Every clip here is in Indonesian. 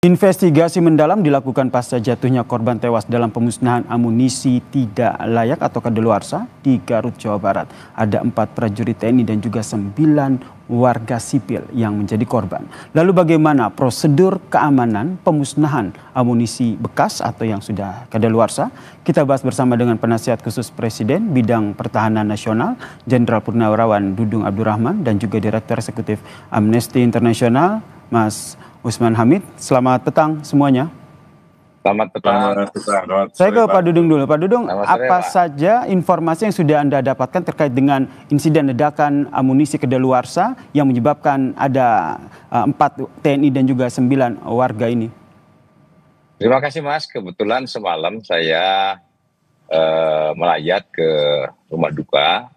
Investigasi mendalam dilakukan pasca jatuhnya korban tewas dalam pemusnahan amunisi tidak layak atau kadaluarsa di Garut, Jawa Barat. Ada 4 prajurit TNI dan juga 9 warga sipil yang menjadi korban. Lalu bagaimana prosedur keamanan pemusnahan amunisi bekas atau yang sudah kadaluarsa? Kita bahas bersama dengan Penasihat Khusus Presiden Bidang Pertahanan Nasional, Jenderal Purnawirawan Dudung Abdurrahman, dan juga Direktur Eksekutif Amnesty International, Mas Usman Hamid. Selamat petang semuanya. Selamat petang. Saya ke Pak Dudung dulu. Pak Dudung, apa Pak. saja informasi yang sudah Anda dapatkan terkait dengan insiden ledakan amunisi kadaluarsa yang menyebabkan ada 4 TNI dan juga 9 warga ini? Terima kasih Mas. Kebetulan semalam saya melayat ke rumah duka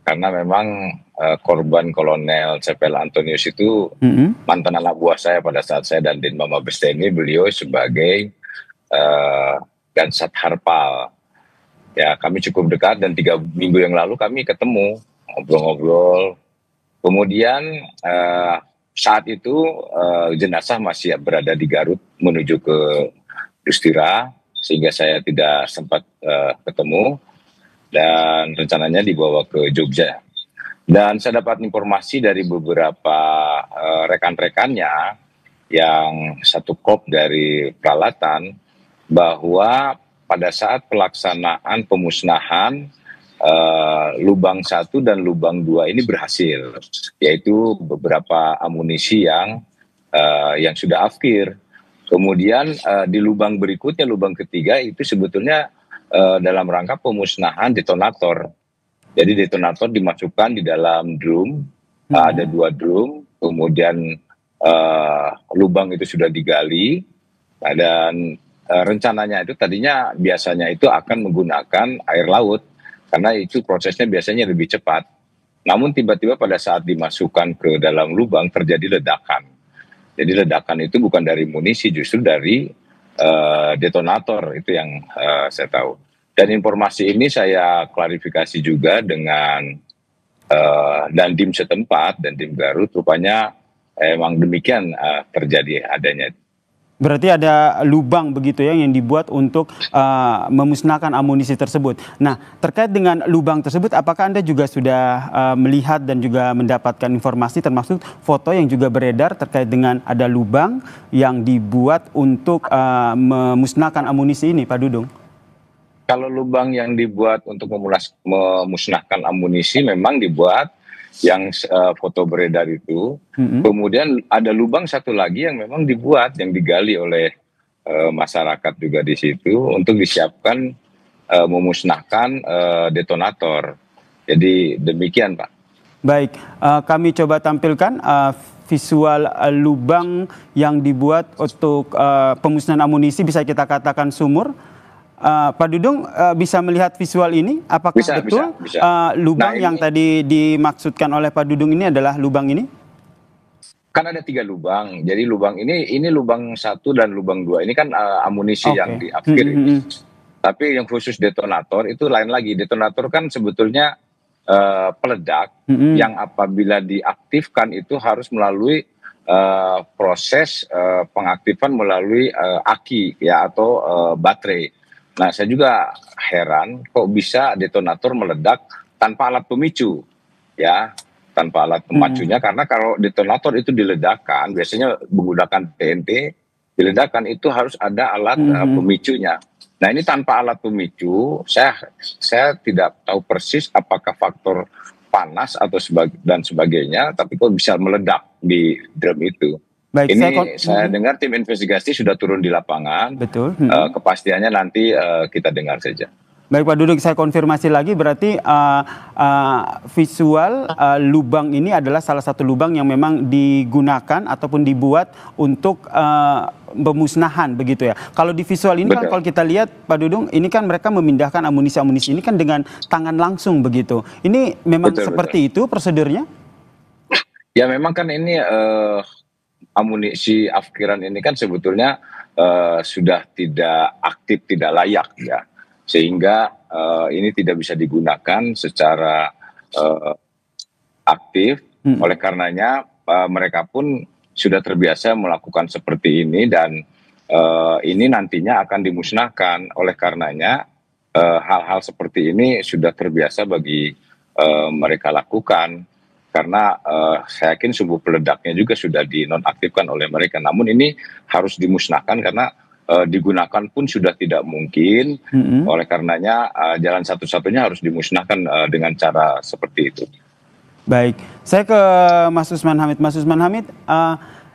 karena memang korban Kolonel CPL Antonius itu mantan anak buah saya pada saat saya dan Din Mabes TNI. Beliau sebagai Gansat Harpal. Ya, kami cukup dekat dan 3 minggu yang lalu kami ketemu, ngobrol-ngobrol. Kemudian saat itu jenazah masih berada di Garut menuju ke Dustira, sehingga saya tidak sempat ketemu dan rencananya dibawa ke Jogja. Dan saya dapat informasi dari beberapa rekan-rekannya yang satu kop dari peralatan bahwa pada saat pelaksanaan pemusnahan lubang 1 dan lubang 2 ini berhasil, yaitu beberapa amunisi yang sudah afkir. Kemudian di lubang berikutnya, lubang ketiga itu sebetulnya dalam rangka pemusnahan detonator. Jadi detonator dimasukkan di dalam drum, ada 2 drum, kemudian lubang itu sudah digali, dan rencananya itu tadinya biasanya itu akan menggunakan air laut, karena itu prosesnya biasanya lebih cepat. Namun tiba-tiba pada saat dimasukkan ke dalam lubang terjadi ledakan. Jadi ledakan itu bukan dari munisi, justru dari detonator, itu yang saya tahu. Dan informasi ini saya klarifikasi juga dengan Dandim setempat, Dandim Garut, rupanya emang demikian terjadi adanya. Berarti ada lubang begitu ya yang dibuat untuk memusnahkan amunisi tersebut. Nah, terkait dengan lubang tersebut, apakah Anda juga sudah melihat dan juga mendapatkan informasi termasuk foto yang juga beredar terkait dengan ada lubang yang dibuat untuk memusnahkan amunisi ini, Pak Dudung? Kalau lubang yang dibuat untuk memusnahkan amunisi memang dibuat yang foto beredar itu. Kemudian ada lubang satu lagi yang memang dibuat, yang digali oleh masyarakat juga di situ untuk disiapkan memusnahkan detonator. Jadi demikian, Pak. Baik, kami coba tampilkan visual lubang yang dibuat untuk pemusnahan amunisi, bisa kita katakan sumur. Pak Dudung bisa melihat visual ini? Apakah betul bisa. Lubang yang tadi dimaksudkan oleh Pak Dudung ini adalah lubang ini? Kan ada 3 lubang. Jadi lubang ini lubang 1 dan lubang 2. Ini kan amunisi yang diafkir. Tapi yang khusus detonator itu lain lagi. Detonator kan sebetulnya peledak yang apabila diaktifkan itu harus melalui proses pengaktifan melalui aki ya, atau baterai. Nah, saya juga heran kok bisa detonator meledak tanpa alat pemicu, ya, tanpa alat pemacunya. Karena kalau detonator itu diledakkan, biasanya menggunakan TNT, diledakkan itu harus ada alat pemicunya. Nah, ini tanpa alat pemicu, saya tidak tahu persis apakah faktor panas atau dan sebagainya, tapi kok bisa meledak di drum itu. Baik, ini saya dengar tim investigasi sudah turun di lapangan. Betul. Kepastiannya nanti kita dengar saja. Baik Pak Dudung, saya konfirmasi lagi, berarti visual lubang ini adalah salah satu lubang yang memang digunakan ataupun dibuat untuk pemusnahan begitu ya. Kalau di visual ini kan kalau kita lihat Pak Dudung, ini kan mereka memindahkan amunisi-amunisi ini kan dengan tangan langsung begitu. Ini memang seperti itu prosedurnya? Ya memang kan ini amunisi afkiran ini kan sebetulnya sudah tidak aktif, tidak layak ya, sehingga ini tidak bisa digunakan secara aktif. Oleh karenanya mereka pun sudah terbiasa melakukan seperti ini dan ini nantinya akan dimusnahkan. Oleh karenanya hal-hal seperti ini sudah terbiasa bagi mereka lakukan. Karena saya yakin sumbu peledaknya juga sudah dinonaktifkan oleh mereka. Namun ini harus dimusnahkan karena digunakan pun sudah tidak mungkin. Oleh karenanya jalan satu-satunya harus dimusnahkan dengan cara seperti itu. Baik, saya ke Mas Usman Hamid. Mas Usman Hamid,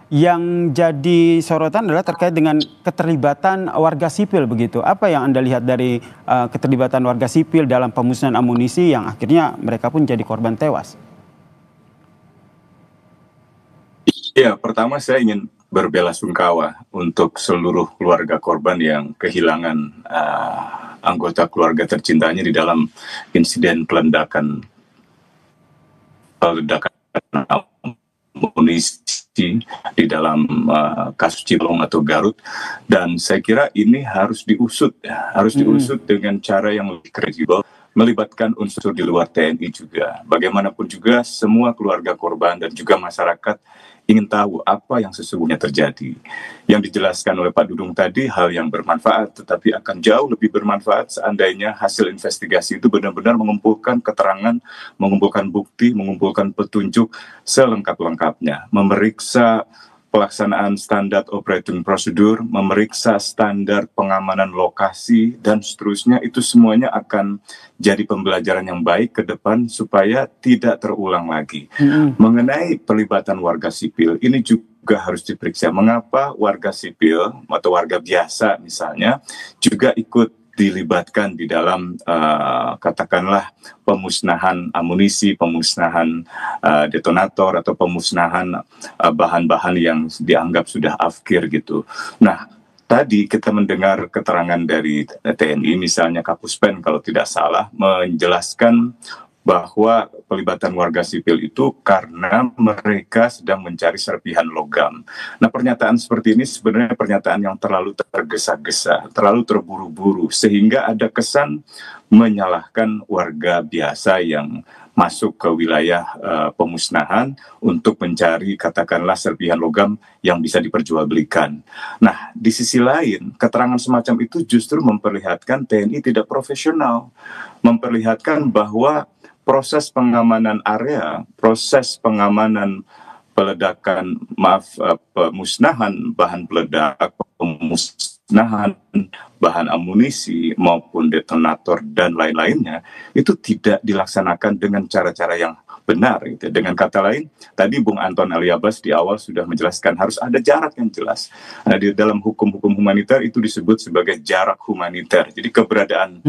yang jadi sorotan adalah terkait dengan keterlibatan warga sipil begitu. Apa yang Anda lihat dari keterlibatan warga sipil dalam pemusnahan amunisi yang akhirnya mereka pun jadi korban tewas? Ya, pertama saya ingin berbelasungkawa untuk seluruh keluarga korban yang kehilangan anggota keluarga tercintanya di dalam insiden peledakan amunisi di dalam kasus Cilong atau Garut, dan saya kira ini harus diusut dengan cara yang lebih kredibel, melibatkan unsur di luar TNI juga. Bagaimanapun juga semua keluarga korban dan juga masyarakat ingin tahu apa yang sesungguhnya terjadi. Yang dijelaskan oleh Pak Dudung tadi hal yang bermanfaat, tetapi akan jauh lebih bermanfaat seandainya hasil investigasi itu benar-benar mengumpulkan keterangan, mengumpulkan bukti, mengumpulkan petunjuk selengkap-lengkapnya, memeriksa pelaksanaan standar operating procedure, memeriksa standar pengamanan lokasi, dan seterusnya. Itu semuanya akan jadi pembelajaran yang baik ke depan supaya tidak terulang lagi. Mengenai pelibatan warga sipil, ini juga harus diperiksa. Mengapa warga sipil atau warga biasa misalnya juga ikut dilibatkan di dalam katakanlah pemusnahan amunisi, pemusnahan detonator atau pemusnahan bahan-bahan yang dianggap sudah afkir gitu. Nah, tadi kita mendengar keterangan dari TNI, misalnya Kapuspen kalau tidak salah, menjelaskan bahwa pelibatan warga sipil itu karena mereka sedang mencari serpihan logam. Nah, pernyataan seperti ini sebenarnya pernyataan yang terlalu tergesa-gesa, terlalu terburu-buru, sehingga ada kesan menyalahkan warga biasa yang masuk ke wilayah pemusnahan untuk mencari katakanlah serpihan logam yang bisa diperjualbelikan. Nah, di sisi lain, keterangan semacam itu justru memperlihatkan TNI tidak profesional, memperlihatkan bahwa proses pengamanan area, proses pengamanan pemusnahan bahan peledak, pemusnahan bahan amunisi maupun detonator dan lain-lainnya itu tidak dilaksanakan dengan cara-cara yang benar. Gitu. Dengan kata lain, tadi Bung Anton Aliabas di awal sudah menjelaskan harus ada jarak yang jelas. Nah, di dalam hukum-hukum humaniter itu disebut sebagai jarak humaniter. Jadi keberadaan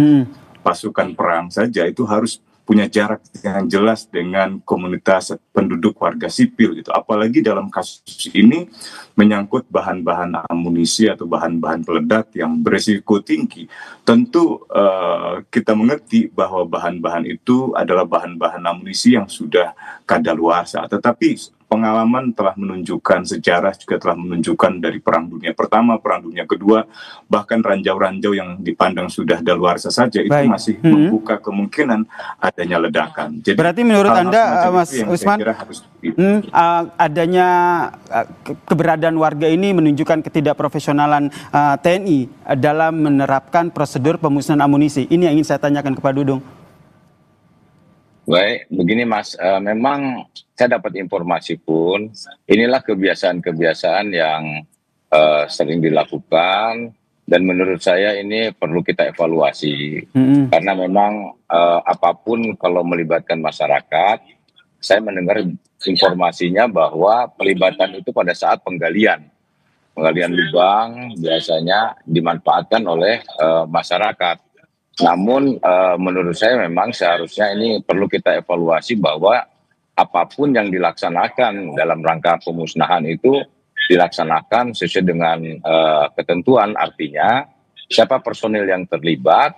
pasukan perang saja itu harus punya jarak yang jelas dengan komunitas penduduk warga sipil gitu. Apalagi dalam kasus ini menyangkut bahan-bahan amunisi atau bahan-bahan peledak yang berisiko tinggi. Tentu kita mengerti bahwa bahan-bahan itu adalah bahan-bahan amunisi yang sudah kadaluarsa. Tetapi pengalaman telah menunjukkan, sejarah juga telah menunjukkan dari Perang Dunia Pertama, Perang Dunia Kedua, bahkan ranjau-ranjau yang dipandang sudah daluarsa saja itu masih membuka kemungkinan adanya ledakan. Jadi, berarti menurut Anda, Mas Usman, adanya keberadaan warga ini menunjukkan ketidakprofesionalan TNI dalam menerapkan prosedur pemusnahan amunisi. Ini yang ingin saya tanyakan kepada Dudung. Baik, begini Mas, memang saya dapat informasi pun, inilah kebiasaan-kebiasaan yang sering dilakukan, dan menurut saya ini perlu kita evaluasi. Karena memang apapun kalau melibatkan masyarakat, saya mendengar informasinya bahwa pelibatan itu pada saat penggalian lubang biasanya dimanfaatkan oleh masyarakat. Namun menurut saya memang seharusnya ini perlu kita evaluasi bahwa apapun yang dilaksanakan dalam rangka pemusnahan itu dilaksanakan sesuai dengan ketentuan. Artinya siapa personil yang terlibat,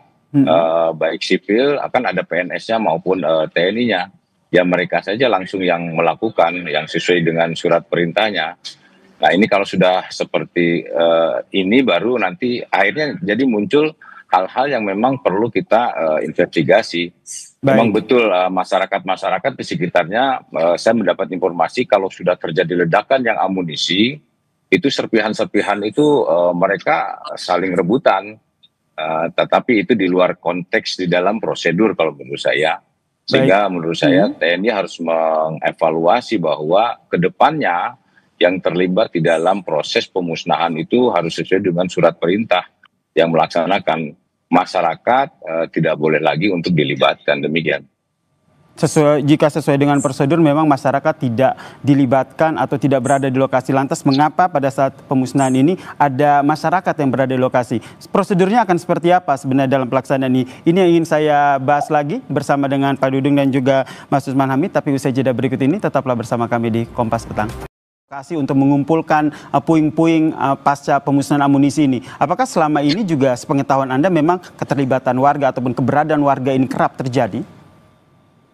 baik sipil akan ada PNS-nya maupun TNI-nya. Ya mereka saja langsung yang melakukan yang sesuai dengan surat perintahnya. Nah ini kalau sudah seperti ini baru nanti akhirnya jadi muncul hal-hal yang memang perlu kita investigasi. Memang Baik. betul masyarakat di sekitarnya, saya mendapat informasi kalau sudah terjadi ledakan yang amunisi, itu serpihan-serpihan itu mereka saling rebutan, tetapi itu di luar konteks di dalam prosedur kalau menurut saya. Baik. Sehingga menurut saya TNI harus mengevaluasi bahwa ke depannya yang terlibat di dalam proses pemusnahan itu harus sesuai dengan surat perintah yang melaksanakan. Masyarakat tidak boleh lagi untuk dilibatkan, demikian. Jika sesuai dengan prosedur memang masyarakat tidak dilibatkan atau tidak berada di lokasi. Lantas mengapa pada saat pemusnahan ini ada masyarakat yang berada di lokasi? Prosedurnya akan seperti apa sebenarnya dalam pelaksanaan ini? Ini yang ingin saya bahas lagi bersama dengan Pak Dudung dan juga Mas Usman Hamid. Tapi usai jeda berikut ini tetaplah bersama kami di Kompas Petang. Untuk mengumpulkan puing-puing pasca pemusnahan amunisi ini. Apakah selama ini juga sepengetahuan Anda memang keterlibatan warga ataupun keberadaan warga ini kerap terjadi?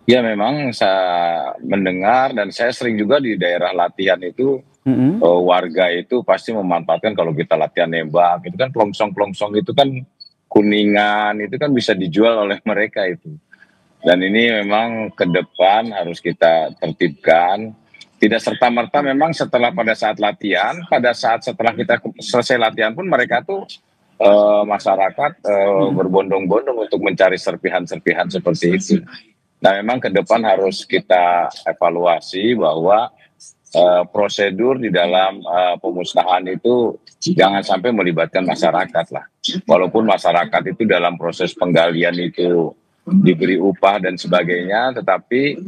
Ya memang saya mendengar dan saya sering juga di daerah latihan itu warga itu pasti memanfaatkan kalau kita latihan nembak itu kan plongsong-plongsong itu kan kuningan itu kan bisa dijual oleh mereka itu. Dan ini memang ke depan harus kita tertibkan. Tidak serta-merta memang pada saat latihan, setelah kita selesai latihan pun mereka tuh masyarakat berbondong-bondong untuk mencari serpihan-serpihan seperti itu. Nah memang ke depan harus kita evaluasi bahwa prosedur di dalam pemusnahan itu jangan sampai melibatkan masyarakat lah. Walaupun masyarakat itu dalam proses penggalian itu diberi upah dan sebagainya, tetapi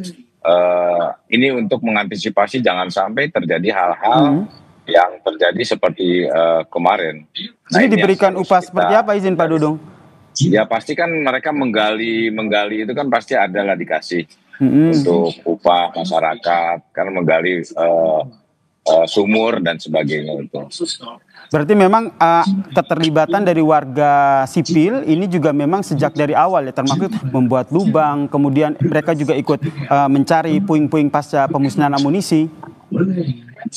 ini untuk mengantisipasi jangan sampai terjadi hal-hal yang terjadi seperti kemarin. Nah, ini diberikan upah seperti apa izin Pak Dudung? Ya pasti kan mereka menggali itu kan pasti adalah dikasih untuk upah masyarakat karena menggali sumur dan sebagainya itu. Berarti memang keterlibatan dari warga sipil ini juga memang sejak dari awal ya, termasuk membuat lubang, kemudian mereka juga ikut mencari puing-puing pasca pemusnahan amunisi.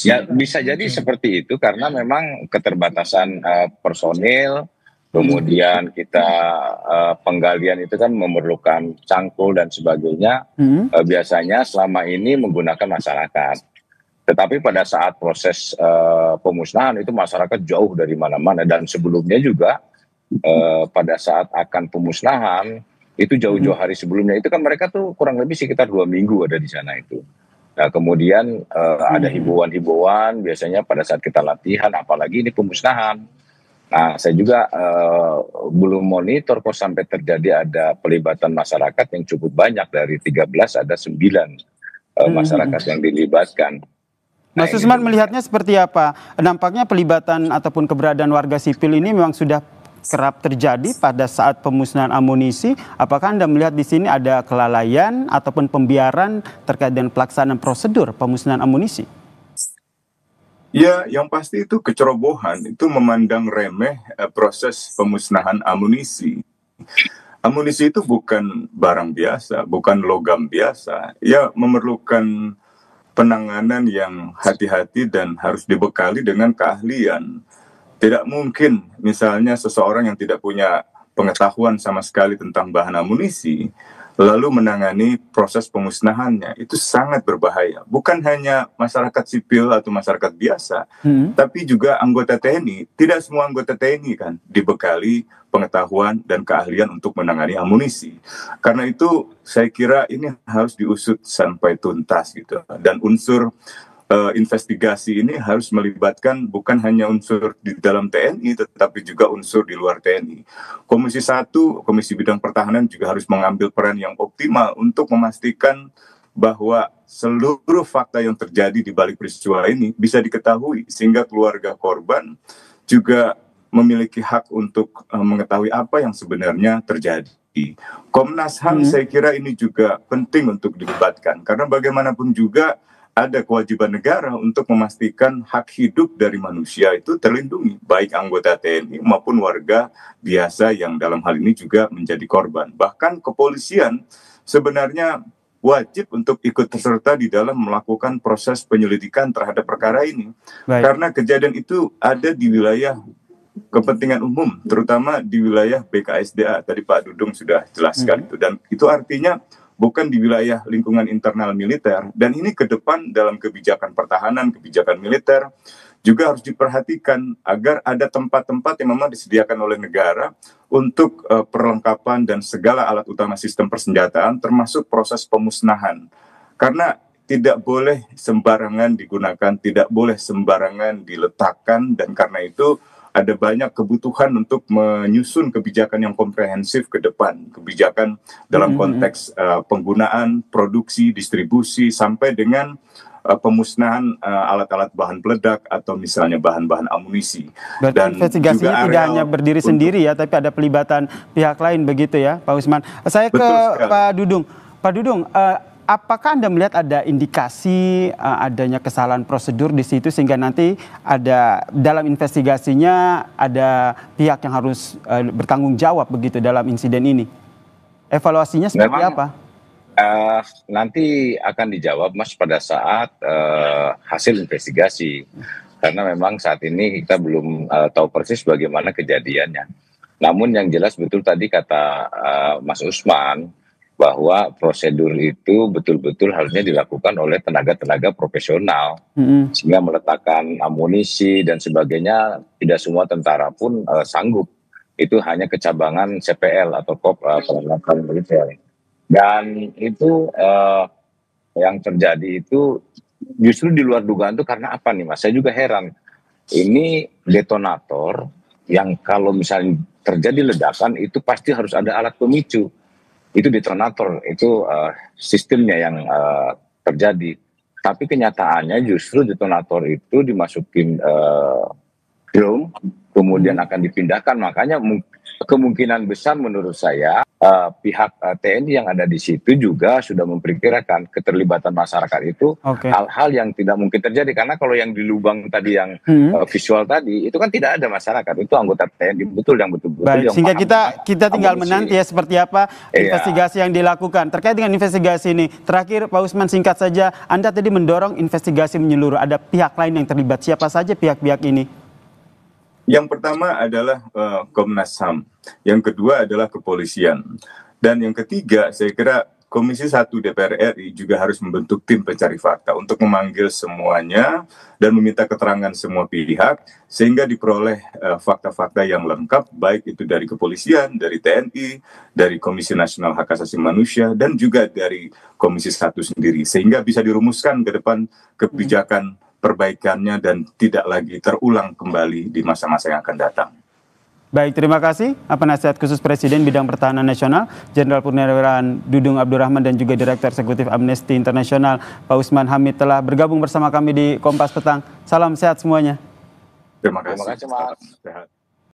Ya bisa jadi seperti itu karena memang keterbatasan personil, kemudian kita penggalian itu kan memerlukan cangkul dan sebagainya, biasanya selama ini menggunakan masyarakat. Tetapi pada saat proses pemusnahan itu masyarakat jauh dari mana-mana dan sebelumnya juga pada saat akan pemusnahan itu jauh-jauh hari sebelumnya itu kan mereka tuh kurang lebih sekitar 2 minggu ada di sana itu. Nah kemudian ada himbauan biasanya pada saat kita latihan, apalagi ini pemusnahan. Nah saya juga belum monitor kok sampai terjadi ada pelibatan masyarakat yang cukup banyak, dari 13 ada 9 masyarakat yang dilibatkan. Mas Usman melihatnya seperti apa? Nampaknya pelibatan ataupun keberadaan warga sipil ini memang sudah kerap terjadi pada saat pemusnahan amunisi. Apakah Anda melihat di sini ada kelalaian ataupun pembiaran terkait dengan pelaksanaan prosedur pemusnahan amunisi? Ya, yang pasti itu kecerobohan, itu memandang remeh proses pemusnahan amunisi. Amunisi itu bukan barang biasa, bukan logam biasa. Ya, memerlukan penanganan yang hati-hati dan harus dibekali dengan keahlian. Tidak mungkin misalnya seseorang yang tidak punya pengetahuan sama sekali tentang bahan amunisi lalu menangani proses pemusnahannya, itu sangat berbahaya. Bukan hanya masyarakat sipil atau masyarakat biasa, tapi juga anggota TNI. Tidak semua anggota TNI kan dibekali pengetahuan dan keahlian untuk menangani amunisi. Karena itu saya kira ini harus diusut sampai tuntas gitu. Dan unsur investigasi ini harus melibatkan bukan hanya unsur di dalam TNI, tetapi juga unsur di luar TNI. Komisi 1, Komisi Bidang Pertahanan juga harus mengambil peran yang optimal untuk memastikan bahwa seluruh fakta yang terjadi di balik peristiwa ini bisa diketahui, sehingga keluarga korban juga memiliki hak untuk mengetahui apa yang sebenarnya terjadi. Komnas HAM saya kira ini juga penting untuk dilibatkan, karena bagaimanapun juga ada kewajiban negara untuk memastikan hak hidup dari manusia itu terlindungi, baik anggota TNI maupun warga biasa yang dalam hal ini juga menjadi korban. Bahkan kepolisian sebenarnya wajib untuk ikut serta di dalam melakukan proses penyelidikan terhadap perkara ini. Baik. Karena kejadian itu ada di wilayah kepentingan umum, terutama di wilayah BKSDA. Tadi Pak Dudung sudah jelaskan itu, dan itu artinya bukan di wilayah lingkungan internal militer. Dan ini ke depan dalam kebijakan pertahanan, kebijakan militer juga harus diperhatikan agar ada tempat-tempat yang memang disediakan oleh negara untuk perlengkapan dan segala alat utama sistem persenjataan, termasuk proses pemusnahan. Karena tidak boleh sembarangan digunakan, tidak boleh sembarangan diletakkan, dan karena itu ada banyak kebutuhan untuk menyusun kebijakan yang komprehensif ke depan. Kebijakan dalam konteks penggunaan, produksi, distribusi, sampai dengan pemusnahan alat-alat bahan peledak atau misalnya bahan-bahan amunisi. Berarti Dan investigasinya tidak hanya berdiri sendiri ya, tapi ada pelibatan pihak lain begitu ya, Pak Usman. Saya ke Pak Dudung. Pak Dudung, apakah Anda melihat ada indikasi adanya kesalahan prosedur di situ sehingga nanti ada dalam investigasinya ada pihak yang harus bertanggung jawab begitu dalam insiden ini? Evaluasinya seperti apa? Nanti akan dijawab Mas pada saat hasil investigasi, karena memang saat ini kita belum tahu persis bagaimana kejadiannya. Namun yang jelas betul tadi kata Mas Usman, bahwa prosedur itu betul-betul harusnya dilakukan oleh tenaga-tenaga profesional, sehingga meletakkan amunisi dan sebagainya tidak semua tentara pun sanggup. Itu hanya kecabangan CPL atau Perlengkapan Militer. Dan itu yang terjadi itu justru di luar dugaan itu karena apa nih Mas? Saya juga heran. Ini detonator yang kalau misalnya terjadi ledakan itu pasti harus ada alat pemicu. Itu detonator, itu sistemnya yang terjadi. Tapi kenyataannya justru detonator itu dimasukin drum, kemudian akan dipindahkan. Makanya kemungkinan besar menurut saya pihak TNI yang ada di situ juga sudah memperkirakan keterlibatan masyarakat itu hal-hal yang tidak mungkin terjadi, karena kalau yang di lubang tadi yang visual tadi itu kan tidak ada masyarakat, itu anggota TNI betul yang betul-betul. Baik, sehingga kita tinggal menanti ya seperti apa investigasi yang dilakukan terkait dengan investigasi ini. Terakhir Pak Usman, singkat saja, Anda tadi mendorong investigasi menyeluruh, ada pihak lain yang terlibat, siapa saja pihak-pihak ini? Yang pertama adalah Komnas HAM, yang kedua adalah kepolisian, dan yang ketiga saya kira Komisi 1 DPR RI juga harus membentuk tim pencari fakta untuk memanggil semuanya dan meminta keterangan semua pihak sehingga diperoleh fakta-fakta yang lengkap, baik itu dari kepolisian, dari TNI, dari Komisi Nasional Hak Asasi Manusia, dan juga dari Komisi 1 sendiri, sehingga bisa dirumuskan ke depan kebijakan perbaikannya dan tidak lagi terulang kembali di masa-masa yang akan datang. Baik, terima kasih Penasihat Khusus Presiden Bidang Pertahanan Nasional, Jenderal Purnawirawan Dudung Abdurrahman, dan juga Direktur Eksekutif Amnesty International Pak Usman Hamid telah bergabung bersama kami di Kompas Petang. Salam sehat semuanya. Terima kasih. Terima kasih Mas. Sehat.